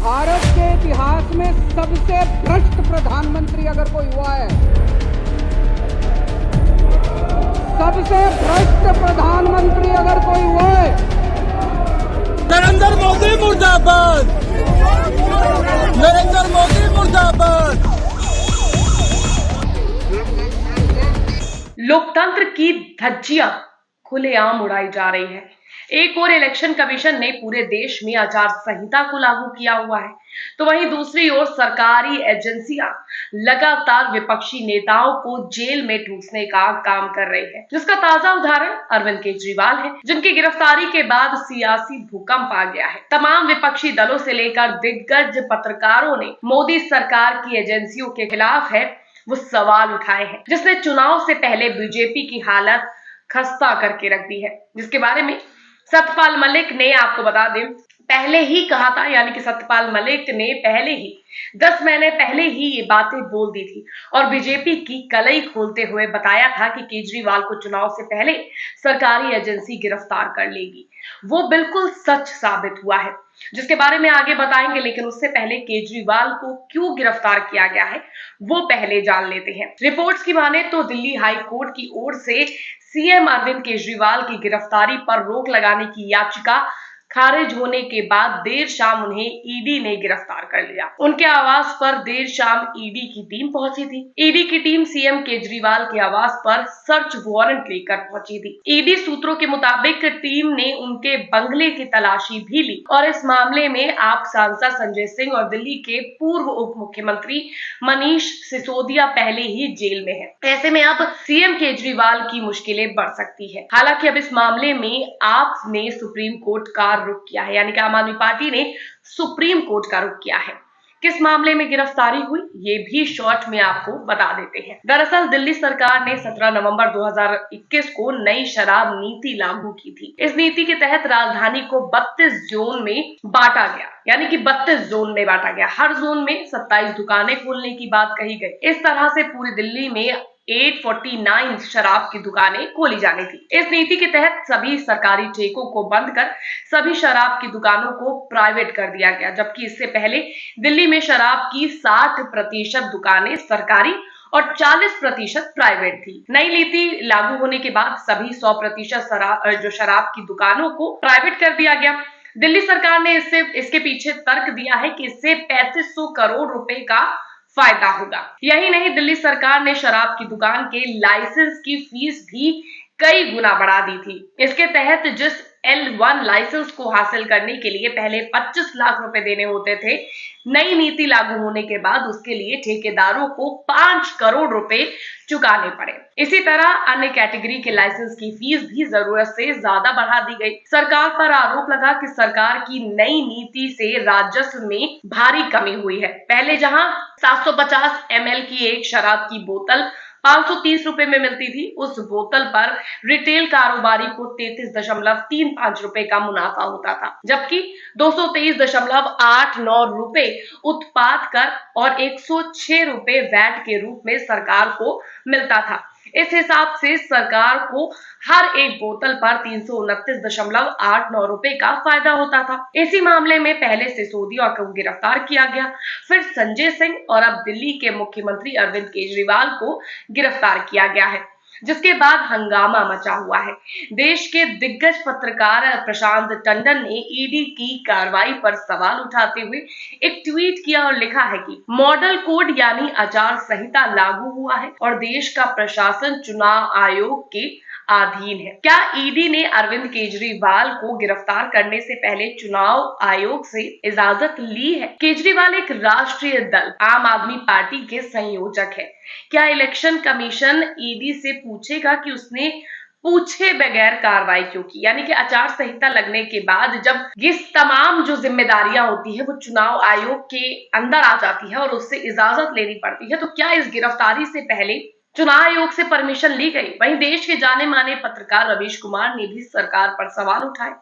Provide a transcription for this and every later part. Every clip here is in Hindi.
भारत के इतिहास में सबसे भ्रष्ट प्रधानमंत्री अगर कोई हुआ है, सबसे भ्रष्ट प्रधानमंत्री अगर कोई हुआ है, नरेंद्र मोदी मुर्दाबाद, नरेंद्र मोदी मुर्दाबाद। लोकतंत्र की धज्जियां खुलेआम उड़ाई जा रही है। एक और इलेक्शन कमीशन ने पूरे देश में आचार संहिता को लागू किया हुआ है, तो वहीं दूसरी ओर सरकारी एजेंसियां लगातार विपक्षी नेताओं को जेल में ठूसने का काम कर रही है, जिसका ताजा उदाहरण अरविंद केजरीवाल है, जिनकी गिरफ्तारी के बाद सियासी भूकंप आ गया है। तमाम विपक्षी दलों से लेकर दिग्गज पत्रकारों ने मोदी सरकार की एजेंसियों के खिलाफ है वो सवाल उठाए हैं, जिसने चुनाव से पहले बीजेपी की हालत खस्ता करके रख दी है, जिसके बारे में सत्यपाल मलिक ने, आपको बता दें, पहले ही कहा था। यानी कि सत्यपाल मलिक ने पहले ही 10 महीने पहले ही ये बातें बोल दी थी और बीजेपी की कलई खोलते हुए बताया था कि केजरीवाल को चुनाव से पहले सरकारी एजेंसी गिरफ्तार कर लेगी। वो बिल्कुल सच साबित हुआ है, जिसके बारे में आगे बताएंगे। लेकिन उससे पहले केजरीवाल को क्यों गिरफ्तार किया गया है वो पहले जान लेते हैं। रिपोर्ट्स की माने तो दिल्ली हाई कोर्ट की ओर से सीएम अरविंद केजरीवाल की गिरफ्तारी पर रोक लगाने की याचिका खारिज होने के बाद देर शाम उन्हें ईडी ने गिरफ्तार कर लिया। उनके आवास पर देर शाम ईडी की टीम पहुंची थी। ईडी की टीम सीएम केजरीवाल के आवास पर सर्च वारंट लेकर पहुंची थी। ईडी सूत्रों के मुताबिक टीम ने उनके बंगले की तलाशी भी ली और इस मामले में आप सांसद संजय सिंह और दिल्ली के पूर्व उप मुख्यमंत्री मनीष सिसोदिया पहले ही जेल में है। ऐसे में अब सीएम केजरीवाल की मुश्किलें बढ़ सकती है। हालांकि अब इस मामले में आप ने सुप्रीम कोर्ट का रुख किया है, यानी कि आम आदमी पार्टी ने सुप्रीम कोर्ट का रुख किया है। किस मामले में गिरफ्तारी हुई ये भी शॉर्ट में आपको बता देते हैं। दरअसल दिल्ली सरकार ने 17 नवंबर 2021 को नई शराब नीति लागू की थी। इस नीति के तहत राजधानी को 32 जोन में बांटा गया, यानी कि 32 जोन में बांटा गया। हर जोन में 27 दुकानें खोलने की बात कही गई। इस तरह से पूरी दिल्ली में 849 शराब की दुकानें खोली जानी थी। इस नीति के तहत सभी सरकारी ठेकों को बंद कर सभी शराब की दुकानों को प्राइवेट कर दिया गया, जबकि इससे पहले दिल्ली में शराब की 60% दुकानें सरकारी और 40% प्राइवेट थी। नई नीति लागू होने के बाद सभी 100% शराब की दुकानों को प्राइवेट कर दिया गया। दिल्ली सरकार ने इसके पीछे तर्क दिया है कि इससे 3500 करोड़ रुपए का फायदा होगा। यही नहीं, दिल्ली सरकार ने शराब की दुकान के लाइसेंस की फीस भी कई गुना बढ़ा दी थी। इसके तहत जिस L1 लाइसेंस को हासिल करने के लिए पहले 25 लाख रुपए देने होते थे, नई नीति लागू होने के बाद उसके लिए ठेकेदारों को 5 करोड़ रुपए चुकाने पड़े। इसी तरह अन्य कैटेगरी के लाइसेंस की फीस भी जरूरत से ज्यादा बढ़ा दी गई। सरकार पर आरोप लगा कि सरकार की नई नीति से राजस्व में भारी कमी हुई है। पहले जहां 750 ml की एक शराब की बोतल 530 रुपए में मिलती थी, उस बोतल पर रिटेल कारोबारी को 33.35 रुपए का मुनाफा होता था, जबकि 223.89 रुपए उत्पाद कर और 106 रुपए वैट के रूप में सरकार को मिलता था। इस हिसाब से सरकार को हर एक बोतल पर 329.89 रुपए का फायदा होता था। इसी मामले में पहले सिसोदिया को गिरफ्तार किया गया, फिर संजय सिंह और अब दिल्ली के मुख्यमंत्री अरविंद केजरीवाल को गिरफ्तार किया गया है, जिसके बाद हंगामा मचा हुआ है। देश के दिग्गज पत्रकार प्रशांत टंडन ने ईडी की कार्रवाई पर सवाल उठाते हुए एक ट्वीट किया और लिखा है कि मॉडल कोड यानी आचार संहिता लागू हुआ है और देश का प्रशासन चुनाव आयोग के अधीन है। क्या ईडी ने अरविंद केजरीवाल को गिरफ्तार करने से पहले चुनाव आयोग से इजाजत ली है? केजरीवाल एक राष्ट्रीय दल आम आदमी पार्टी के संयोजक है। क्या इलेक्शन कमीशन ईडी से पूछेगा कि उसने पूछे बगैर कार्रवाई क्यों की? यानी कि आचार संहिता लगने के बाद जब ये तमाम जो जिम्मेदारियां होती है वो चुनाव आयोग के अंदर आ जाती है और उससे इजाजत लेनी पड़ती है, तो क्या इस गिरफ्तारी से पहले चुनाव आयोग से परमिशन ली गई? वहीं देश के जाने माने पत्रकार रवीश कुमार ने भी सरकार पर सवाल उठाए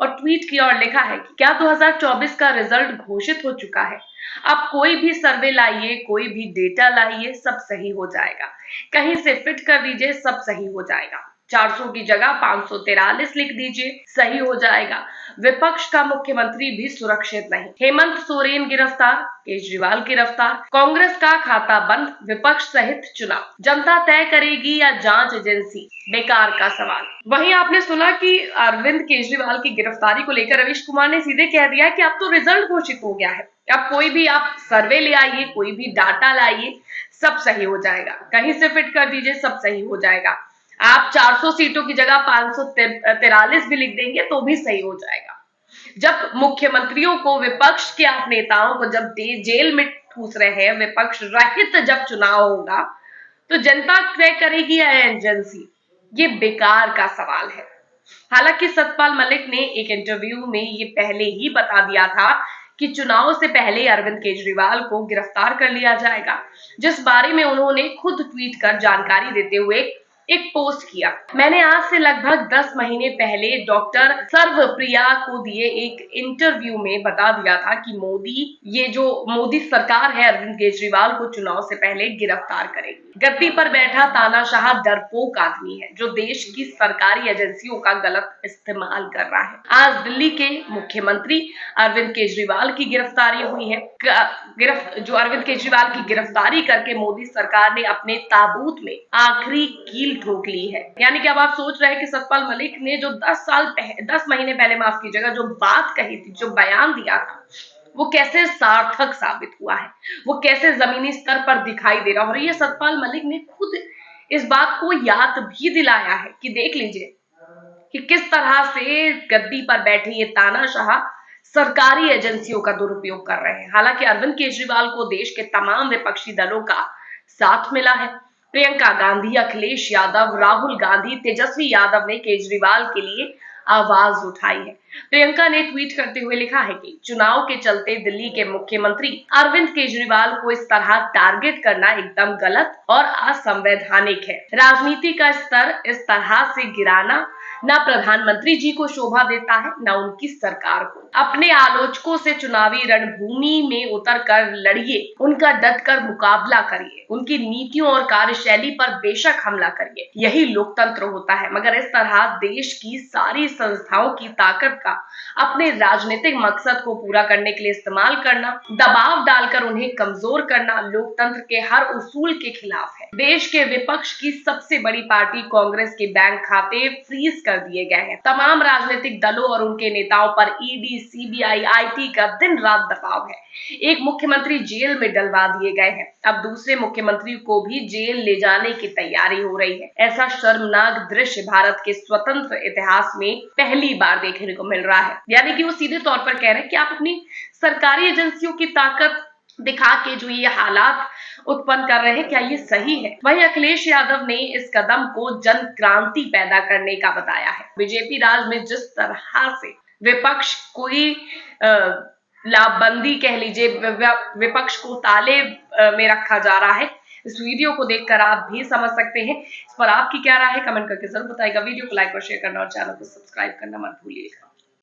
और ट्वीट किया और लिखा है कि क्या 2024 का रिजल्ट घोषित हो चुका है? आप कोई भी सर्वे लाइए, कोई भी डेटा लाइए, सब सही हो जाएगा। कहीं से फिट कर दीजिए, सब सही हो जाएगा। 400 की जगह 543 लिख दीजिए, सही हो जाएगा। विपक्ष का मुख्यमंत्री भी सुरक्षित नहीं, हेमंत सोरेन गिरफ्तार, केजरीवाल गिरफ्तार, कांग्रेस का खाता बंद, विपक्ष सहित चुनाव जनता तय करेगी या जांच एजेंसी, बेकार का सवाल। वहीं आपने सुना कि अरविंद केजरीवाल की गिरफ्तारी को लेकर रवीश कुमार ने सीधे कह दिया कि अब तो रिजल्ट घोषित हो गया है, अब कोई भी आप सर्वे ले आइए, कोई भी डाटा लाइए, सब सही हो जाएगा, कहीं से फिट कर दीजिए, सब सही हो जाएगा। आप 400 सीटों की जगह 543 भी लिख देंगे तो भी सही हो जाएगा। जब मुख्यमंत्रियों को, विपक्ष के आप नेताओं को जब जेल में ठूस रहे हैं, विपक्ष रहित जब चुनाव होगा तो जनता तय करेगी या एजेंसी, ये बेकार का सवाल है। हालांकि सतपाल मलिक ने एक इंटरव्यू में ये पहले ही बता दिया था कि चुनाव से पहले अरविंद केजरीवाल को गिरफ्तार कर लिया जाएगा, जिस बारे में उन्होंने खुद ट्वीट कर जानकारी देते हुए एक पोस्ट किया। मैंने आज से लगभग 10 महीने पहले डॉक्टर सर्वप्रिया को दिए एक इंटरव्यू में बता दिया था कि मोदी सरकार है अरविंद केजरीवाल को चुनाव से पहले गिरफ्तार करेगी। गद्दी पर बैठा तानाशाह डरपोक आदमी है जो देश की सरकारी एजेंसियों का गलत इस्तेमाल कर रहा है। आज दिल्ली के मुख्यमंत्री अरविंद केजरीवाल की गिरफ्तारी हुई है। जो अरविंद केजरीवाल की गिरफ्तारी करके मोदी सरकार ने अपने ताबूत में आखिरी कील ठोक ली है। यानी कि अब आप सोच रहे हैं कि सतपाल मलिक ने जो 10 महीने पहले, माफ कीजिएगा, जो बात कही थी, जो बयान दिया था, वो कैसे सार्थक साबित हुआ है, वो कैसे जमीनी स्तर पर दिखाई दे रहा है। और ये सतपाल मलिक ने खुद इस बात को याद भी दिलाया है कि देख लीजिए कि किस तरह से गद्दी पर बैठे ये तानाशाह सरकारी एजेंसियों का दुरुपयोग कर रहे हैं। हालांकि अरविंद केजरीवाल को देश के तमाम विपक्षी दलों का साथ मिला है। प्रियंका गांधी, अखिलेश यादव, राहुल गांधी, तेजस्वी यादव ने केजरीवाल के लिए आवाज उठाई है। प्रियंका ने ट्वीट करते हुए लिखा है कि चुनाव के चलते दिल्ली के मुख्यमंत्री अरविंद केजरीवाल को इस तरह टारगेट करना एकदम गलत और असंवैधानिक है। राजनीति का स्तर इस तरह से गिराना न प्रधानमंत्री जी को शोभा देता है, न उनकी सरकार को। अपने आलोचकों से चुनावी रणभूमि में उतरकर लड़िए, उनका डटकर मुकाबला करिए, उनकी नीतियों और कार्यशैली पर बेशक हमला करिए, यही लोकतंत्र होता है। मगर इस तरह देश की सारी संस्थाओं की ताकत का अपने राजनीतिक मकसद को पूरा करने के लिए इस्तेमाल करना, दबाव डालकर उन्हें कमजोर करना लोकतंत्र के हर उसूल के खिलाफ है। देश के विपक्ष की सबसे बड़ी पार्टी कांग्रेस के बैंक खाते फ्रीज कर दिए गए हैं। तमाम राजनीतिक दलों और उनके नेताओं पर ईडी, सीबीआई, आईटी का दिन रात दबाव है। एक मुख्यमंत्री जेल में डलवा दिए गए हैं, अब दूसरे मुख्यमंत्री को भी जेल ले जाने की तैयारी हो रही है। ऐसा शर्मनाक दृश्य भारत के स्वतंत्र इतिहास में पहली बार देखने को मिल रहा है। यानी कि वो सीधे तौर पर कह रहे हैं कि आप अपनी सरकारी एजेंसियों की ताकत दिखा के जो ये हालात उत्पन्न कर रहे हैं, क्या ये सही है? वहीं अखिलेश यादव ने इस कदम को जन क्रांति पैदा करने का बताया है। बीजेपी राज में जिस तरह से विपक्ष कोई लाभबंदी कह लीजिए, विपक्ष को ताले में रखा जा रहा है, इस वीडियो को देखकर आप भी समझ सकते हैं। इस पर आपकी क्या राय है, कमेंट करके जरूर बताइएगा। वीडियो को लाइक और शेयर करना और चैनल को सब्सक्राइब करना मत भूलिएगा।